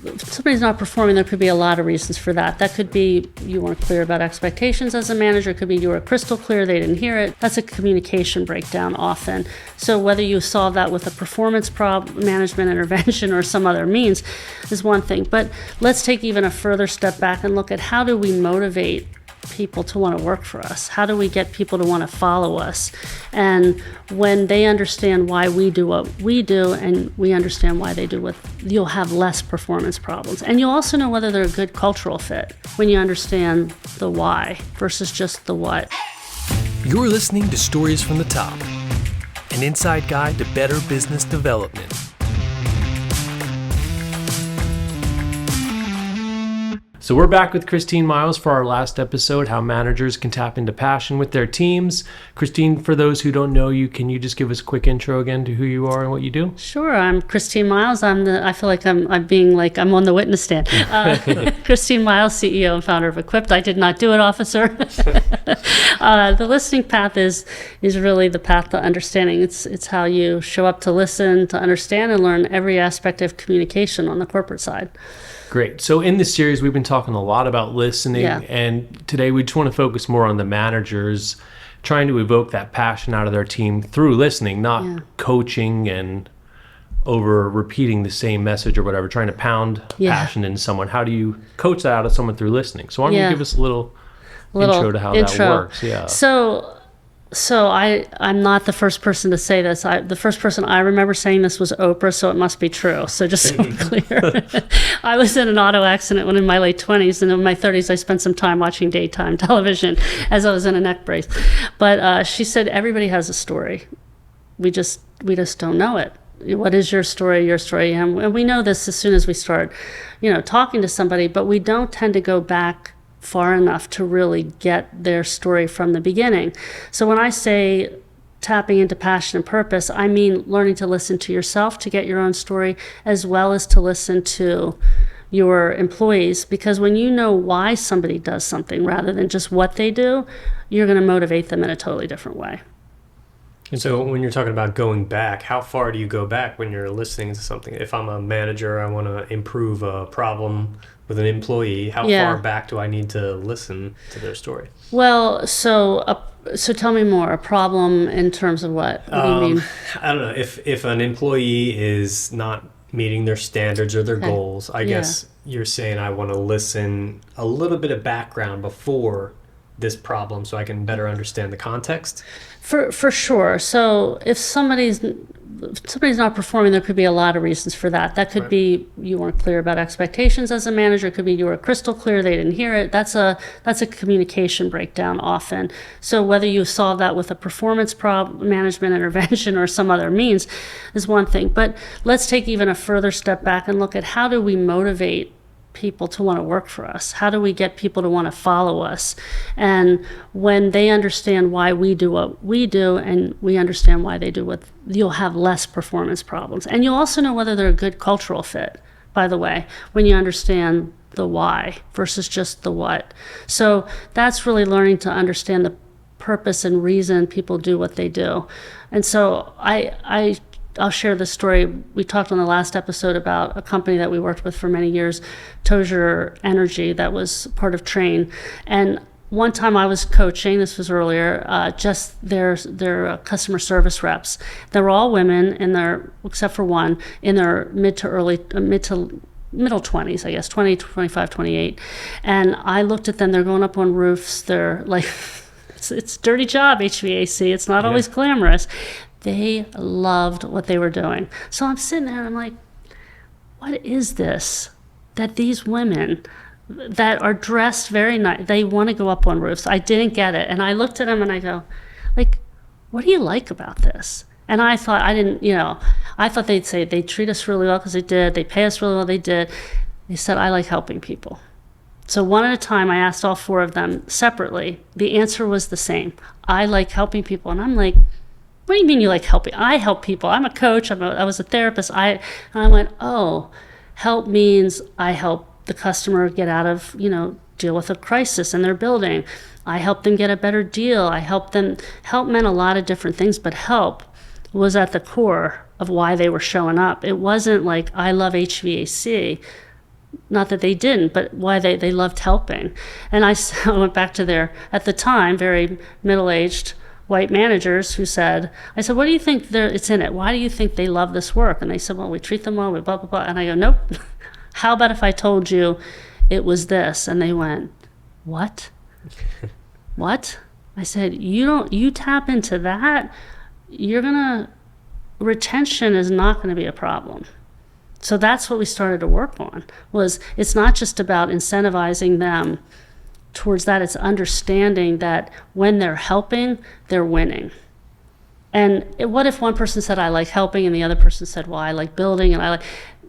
if somebody's not performing, there could be a lot of reasons for that. That could be you weren't clear about expectations as a manager. It could be you were crystal clear, they didn't hear it. That's a communication breakdown often. So whether you solve that with a performance management intervention or some other means is one thing. But let's take even a further step back and look at how do we motivate people to want to work for us? How do we get people to want to follow us? And when they understand why we do what we do and we understand why they do what, you'll have less performance problems. And you'll also know whether they're a good cultural fit when you understand the why versus just the what. You're listening to Stories from the Top, an inside guide to better business development. So we're back with Christine Miles for our last episode, how managers can tap into passion with their teams. Christine, for those who don't know you, can you just give us a quick intro again to who you are and what you do? Sure. I'm Christine Miles. I feel like I'm being like I'm on the witness stand. Christine Miles, CEO and founder of EQuipt. I did not do it, officer. The listening path is really the path to understanding. It's how you show up to listen, to understand, and learn every aspect of communication on the corporate side. Great. So in this series, we've been talking a lot about listening, and today we just want to focus more on the managers, trying to evoke that passion out of their team through listening, not coaching and over repeating the same message or whatever, trying to pound passion into someone. How do you coach that out of someone through listening? So why don't you give us a little intro to how that works? Yeah. So I'm not the first person to say this. The first person I remember saying this was Oprah, so it must be true. So just so I'm clear. I was in an auto accident when in my late 20s, and in my 30s I spent some time watching daytime television as I was in a neck brace. But she said, everybody has a story. We just don't know it. What is your story, And we know this as soon as we start, talking to somebody, but we don't tend to go back far enough to really get their story from the beginning. So when I say tapping into passion and purpose, I mean learning to listen to yourself to get your own story, as well as to listen to your employees, because when you know why somebody does something rather than just what they do, you're going to motivate them in a totally different way. And so when you're talking about going back, how far do you go back when you're listening to something? If I'm a manager, I want to improve a problem with an employee, how far back do I need to listen to their story? Well, so tell me more. A problem in terms of what? What do you mean? I don't know. If an employee is not meeting their standards or their goals, I guess you're saying I want to listen a little bit of background before this problem so I can better understand the context? For sure. So if somebody's not performing, there could be a lot of reasons for that. That could be you weren't clear about expectations as a manager. It could be you were crystal clear, they didn't hear it. That's a communication breakdown often. So whether you solve that with a performance management intervention or some other means is one thing. But let's take even a further step back and look at how do we motivate people to want to work for us? How do we get people to want to follow us? And when they understand why we do what we do and we understand why they do what, you'll have less performance problems. And you'll also know whether they're a good cultural fit, by the way, when you understand the why versus just the what. So that's really learning to understand the purpose and reason people do what they do. And so I'll share this story. We talked on the last episode about a company that we worked with for many years, Tozier Energy, that was part of Train. And one time I was coaching, this was earlier, just their customer service reps. They were all women, except for one, in their mid to middle 20s, I guess, 20, 25, 28. And I looked at them, they're going up on roofs, they're like, it's a dirty job, HVAC, it's not always glamorous. They loved what they were doing. So I'm sitting there and I'm like, what is this that these women that are dressed very nice, they want to go up on roofs? I didn't get it. And I looked at them and I go, like, what do you like about this? And I thought, I thought they'd say they treat us really well because they did. They pay us really well, they did. They said, I like helping people. So one at a time, I asked all four of them separately. The answer was the same. I like helping people. And I'm like, what do you mean you like helping? I help people. I'm a coach. I was a therapist. And I went, oh, help means I help the customer get out of, deal with a crisis in their building. I help them get a better deal. Help meant a lot of different things, but help was at the core of why they were showing up. It wasn't like, I love HVAC. not that they didn't, but why they loved helping. And I went back to their, at the time, very middle-aged white managers who said, I said, what do you think it's in it? Why do you think they love this work? And they said, well, we treat them well, we blah, blah, blah. And I go, nope. How about if I told you it was this? And they went, what? What? I said, you tap into that, retention is not going to be a problem. So that's what we started to work on, was it's not just about incentivizing them towards that, it's understanding that when they're helping, they're winning. And what if one person said, I like helping, and the other person said, well, I like building, and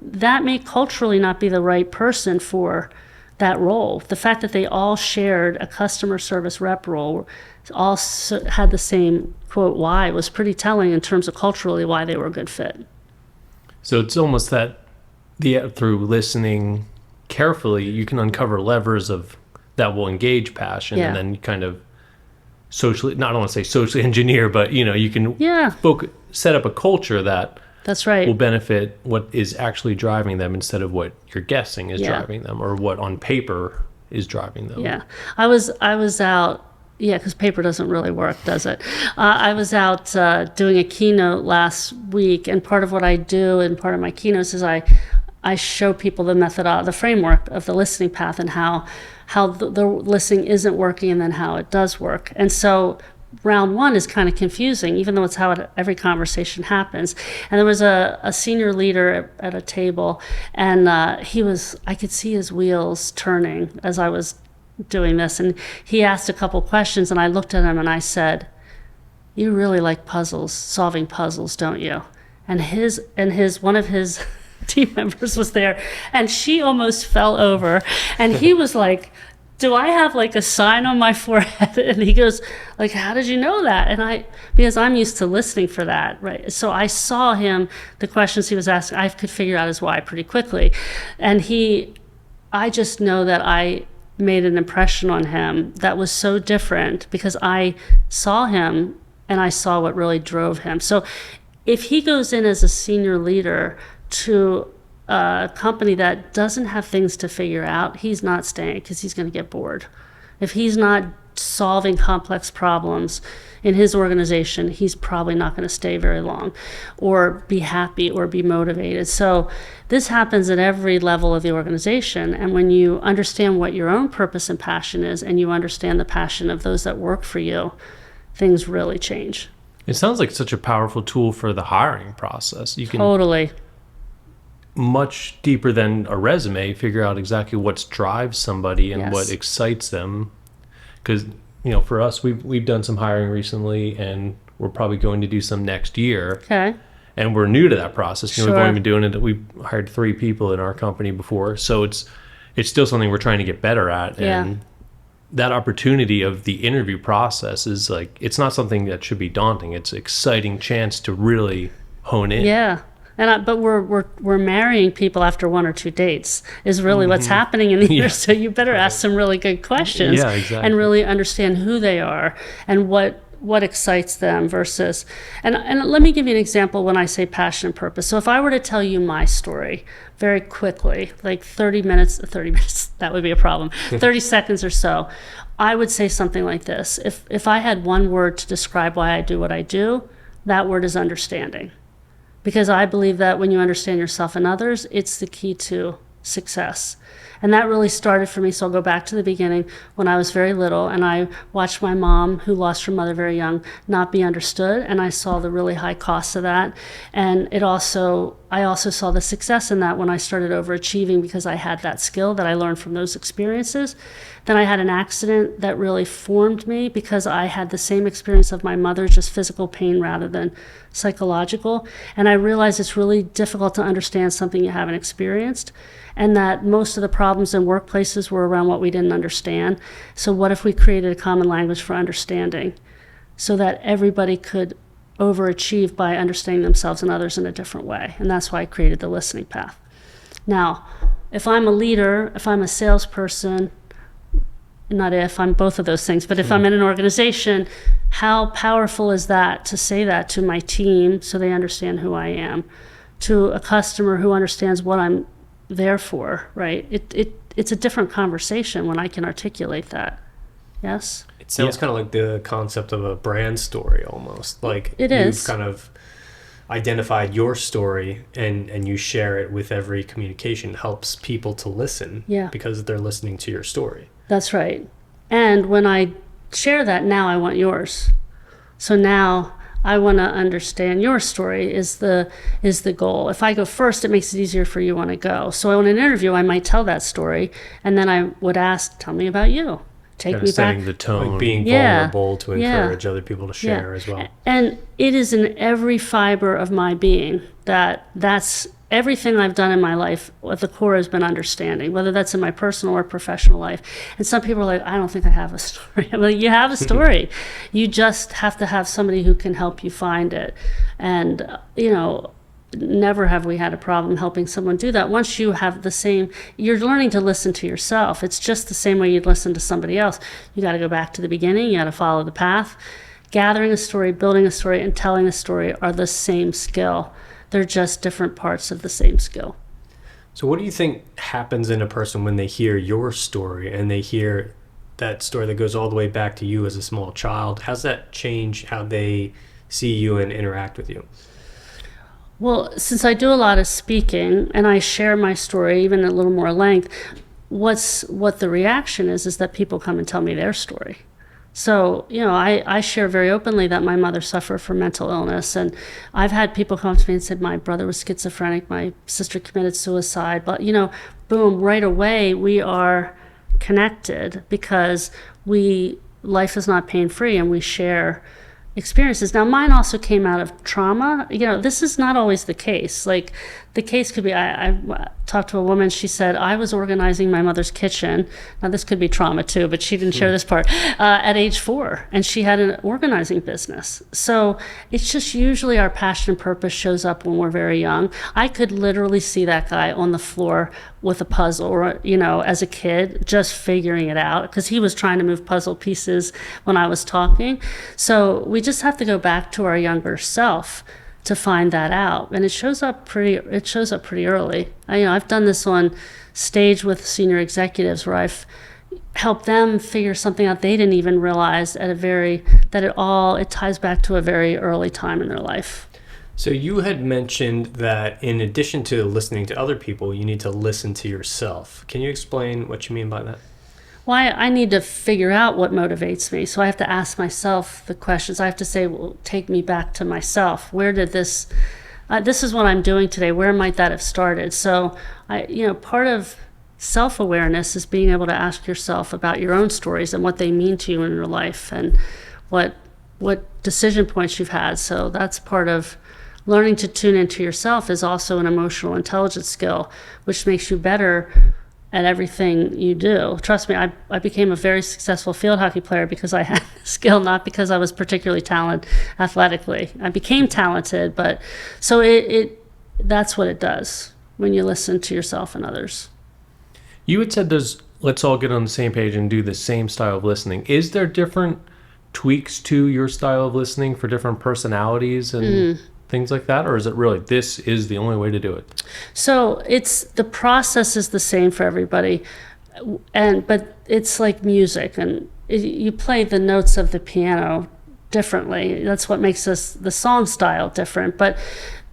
that may culturally not be the right person for that role. The fact that they all shared a customer service rep role, all had the same quote why, was pretty telling in terms of culturally why they were a good fit. So it's almost that through listening carefully, you can uncover levers that will engage passion, and then you kind of socially, not I don't want to say socially engineer, but you can set up a culture that's right, will benefit what is actually driving them instead of what you're guessing is driving them, or what on paper is driving them. Yeah, I was out. Yeah, because paper doesn't really work, does it? I was out doing a keynote last week, and part of what I do and part of my keynotes is I show people the framework of the listening path, and how the listening isn't working, and then how it does work. And so round one is kind of confusing, even though it's how every conversation happens. And there was a senior leader at a table, and I could see his wheels turning as I was doing this, and he asked a couple questions, and I looked at him and I said, you really like puzzles, solving puzzles, don't you? And one of his team members was there, and she almost fell over, and he was like, do I have like a sign on my forehead? And he goes, like, how did you know that? And because I'm used to listening for that, right? So I saw him, the questions he was asking, I could figure out his why pretty quickly. And I just know that I made an impression on him that was so different, because I saw him and I saw what really drove him. So if he goes in as a senior leader to a company that doesn't have things to figure out, he's not staying, because he's going to get bored. If he's not solving complex problems in his organization, he's probably not going to stay very long or be happy or be motivated. So this happens at every level of the organization. And when you understand what your own purpose and passion is, and you understand the passion of those that work for you, things really change. It sounds like such a powerful tool for the hiring process. You can totally, much deeper than a resume, figure out exactly what drives somebody and what excites them. Because for us, we've done some hiring recently, and we're probably going to do some next year. Okay. And we're new to that process. Sure. We've only been doing it. We've hired 3 people in our company before, so it's still something we're trying to get better at. And that opportunity of the interview process is like, it's not something that should be daunting. It's an exciting chance to really hone in. Yeah. But we're marrying people after 1 or 2 dates is really what's happening in the year. So you better ask some really good questions, and really understand who they are and what excites them versus. And let me give you an example when I say passion and purpose. So if I were to tell you my story very quickly, like 30 minutes, that would be a problem. 30 seconds or so, I would say something like this. If I had one word to describe why I do what I do, that word is understanding. Because I believe that when you understand yourself and others, it's the key to success. And that really started for me. So I'll go back to the beginning when I was very little, and I watched my mom, who lost her mother very young, not be understood. And I saw the really high costs of that. And I also saw the success in that when I started overachieving, because I had that skill that I learned from those experiences. Then I had an accident that really formed me, because I had the same experience of my mother, just physical pain rather than psychological. And I realized it's really difficult to understand something you haven't experienced, and that most of the problems in workplaces were around what we didn't understand. So what if we created a common language for understanding, so that everybody could overachieve by understanding themselves and others in a different way? And that's why I created the listening path. Now, if I'm a leader, if I'm a salesperson, I'm both of those things, but if I'm in an organization, how powerful is that to say that to my team so they understand who I am, to a customer who understands what I'm there for, right? It's a different conversation when I can articulate that. Yes? It sounds kind of like the concept of a brand story almost. Like It you've is. kind of identified your story and you share it with every communication. It helps people to listen because they're listening to your story. That's right. And when I share that, now I want yours. So now I want to understand your story is the goal. If I go first, it makes it easier for you when I go. So in an interview, I might tell that story, and then I would ask, tell me about you. Take kind me of setting back. the tone. Like being vulnerable to encourage other people to share as well. And it is in every fiber of my being that's everything I've done in my life. At the core has been understanding, whether that's in my personal or professional life. And some people are like, I don't think I have a story. I'm like, you have a story. You just have to have somebody who can help you find it. And, never have we had a problem helping someone do that. Once you have you're learning to listen to yourself. It's just the same way you'd listen to somebody else. You got to go back to the beginning. You got to follow the path. Gathering a story, building a story, and telling a story are the same skill. They're just different parts of the same skill. So what do you think happens in a person when they hear your story and they hear that story that goes all the way back to you as a small child? How's that change how they see you and interact with you? Well, since I do a lot of speaking and I share my story even at a little more length, what the reaction is that people come and tell me their story. So, I share very openly that my mother suffered from mental illness, and I've had people come to me and said, my brother was schizophrenic, my sister committed suicide, but, boom, right away we are connected because life is not pain-free and we share experiences. Now, mine also came out of trauma. This is not always the case. Like, the case could be, I talked to a woman, she said, I was organizing my mother's kitchen. Now, this could be trauma too, but she didn't share this part, at age 4, and she had an organizing business. So it's just usually our passion and purpose shows up when we're very young. I could literally see that guy on the floor with a puzzle, or, as a kid, just figuring it out, because he was trying to move puzzle pieces when I was talking. So we just have to go back to our younger self to find that out, and it shows up pretty early. I've done this on stage with senior executives where I've helped them figure something out they didn't even realize it ties back to a very early time in their life. So you had mentioned that in addition to listening to other people, you need to listen to yourself. Can you explain what you mean by that? Well, I need to figure out what motivates me. So I have to ask myself the questions. I have to say, well, take me back to myself. Where did this is what I'm doing today. Where might that have started? So part of self-awareness is being able to ask yourself about your own stories and what they mean to you in your life and what decision points you've had. So that's part of learning to tune into yourself, is also an emotional intelligence skill, which makes you better at everything you do. Trust me, I became a very successful field hockey player because I had the skill, not because I was particularly talented athletically. I became talented, but so that's what it does when you listen to yourself and others. You had said let's all get on the same page and do the same style of listening. Is there different tweaks to your style of listening for different personalities and things like that, or is it really this is the only way to do it? So the process is the same for everybody, but it's like music, and you play the notes of the piano differently. That's what makes the song style different. But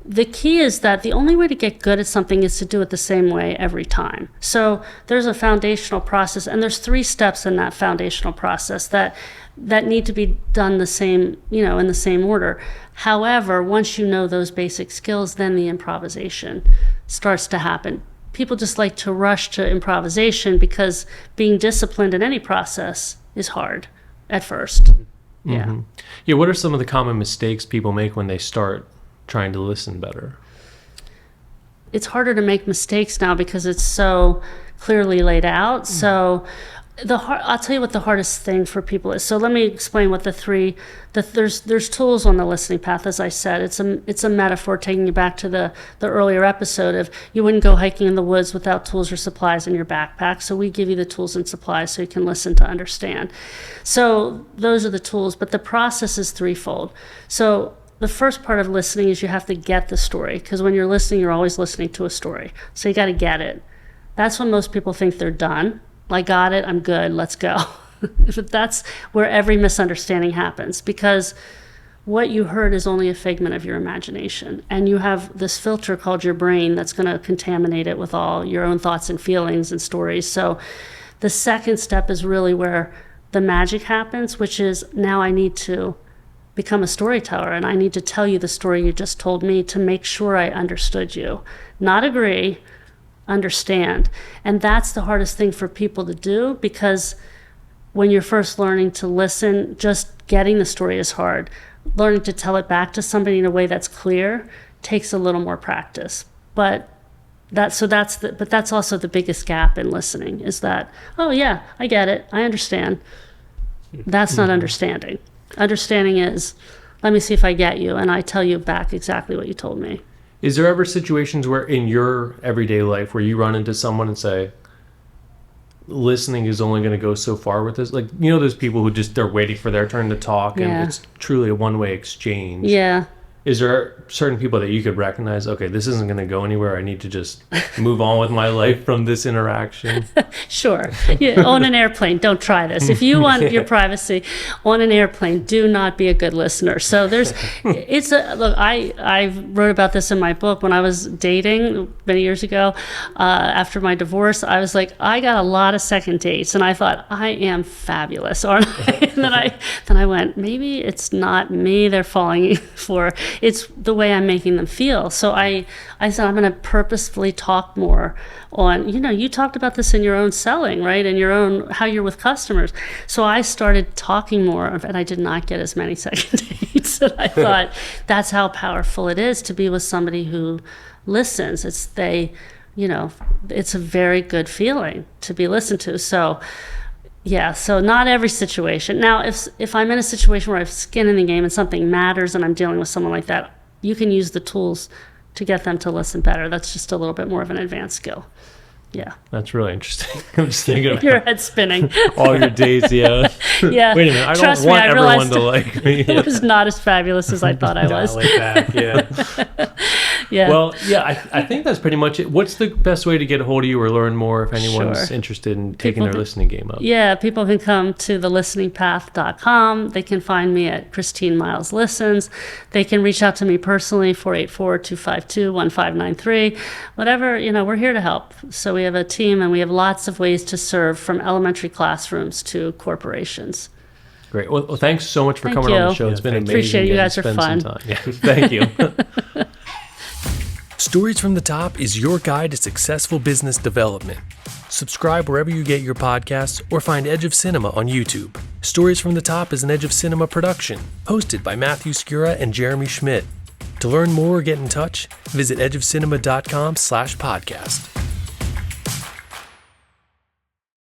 the key is that the only way to get good at something is to do it the same way every time. So there's a foundational process, and there's 3 steps in that foundational process that need to be done the same, in the same order. However, once you know those basic skills, then the improvisation starts to happen. People just like to rush to improvisation because being disciplined in any process is hard at first. Yeah. Yeah. What are some of the common mistakes people make when they start trying to listen better? It's harder to make mistakes now because it's so clearly laid out. So I'll tell you what the hardest thing for people is. So let me explain what there's tools on the listening path. As I said, it's a metaphor taking you back to the earlier episode of you wouldn't go hiking in the woods without tools or supplies in your backpack. So we give you the tools and supplies so you can listen to understand. So those are the tools, but the process is threefold. So the first part of listening is you have to get the story, because when you're listening, you're always listening to a story. So you got to get it. That's when most people think they're done. I got it, I'm good, let's go. That's where every misunderstanding happens, because what you heard is only a figment of your imagination. And you have this filter called your brain that's going to contaminate it with all your own thoughts and feelings and stories. So the second step is really where the magic happens, which is now I need to become a storyteller, and I need to tell you the story you just told me to make sure I understood you. Not agree, understand. And that's the hardest thing for people to do, because when you're first learning to listen, just getting the story is hard. Learning to tell it back to somebody in a way that's clear takes a little more practice. But that's also the biggest gap in listening, is that, oh yeah, I get it, I understand. That's not understanding. Understanding is, let me see if I get you, and I tell you back exactly what you told me. Is there ever situations where in your everyday life where you run into someone and say, listening is only going to go so far with this? Like, those people who just, they're waiting for their turn to talk, and it's truly a one-way exchange. Yeah. Is there certain people that you could recognize, okay, this isn't going to go anywhere, I need to just move on with my life from this interaction? Sure. Yeah, on an airplane, don't try this. If you want your privacy on an airplane, do not be a good listener. So look, I wrote about this in my book. When I was dating many years ago, after my divorce, I was like, I got a lot of second dates, and I thought, I am fabulous, aren't I? And then I went, maybe it's not me they're falling for. It's the way I'm making them feel. So I said, I'm going to purposefully talk more on, you talked about this in your own selling, right? And your own, how you're with customers. So I started talking more, and I did not get as many second dates. And I thought, that's how powerful it is to be with somebody who listens. It's a very good feeling to be listened to. So yeah, so not every situation. Now, if I'm in a situation where I have skin in the game and something matters and I'm dealing with someone like that, you can use the tools to get them to listen better. That's just a little bit more of an advanced skill. Yeah. That's really interesting. I'm just thinking about your head spinning. All your days, yeah. Yeah. Wait a minute, I don't want everyone to like me. It was not as fabulous as I thought I was. Dial it back, yeah. Yeah. Well, yeah, I think that's pretty much it. What's the best way to get a hold of you or learn more if anyone's interested in taking their listening game up? Yeah, people can come to thelisteningpath.com. They can find me at Christine Miles Listens. They can reach out to me personally, 484-252-1593. Whatever, we're here to help. So we have a team, and we have lots of ways to serve, from elementary classrooms to corporations. Great. Well, thanks so much for coming on the show. It's been amazing. Appreciate it. You guys are fun. Yeah, thank you. Stories from the Top is your guide to successful business development. Subscribe wherever you get your podcasts, or find Edge of Cinema on YouTube. Stories from the Top is an Edge of Cinema production, hosted by Matthew Skura and Jeremy Schmidt. To learn more or get in touch, visit edgeofcinema.com/podcast.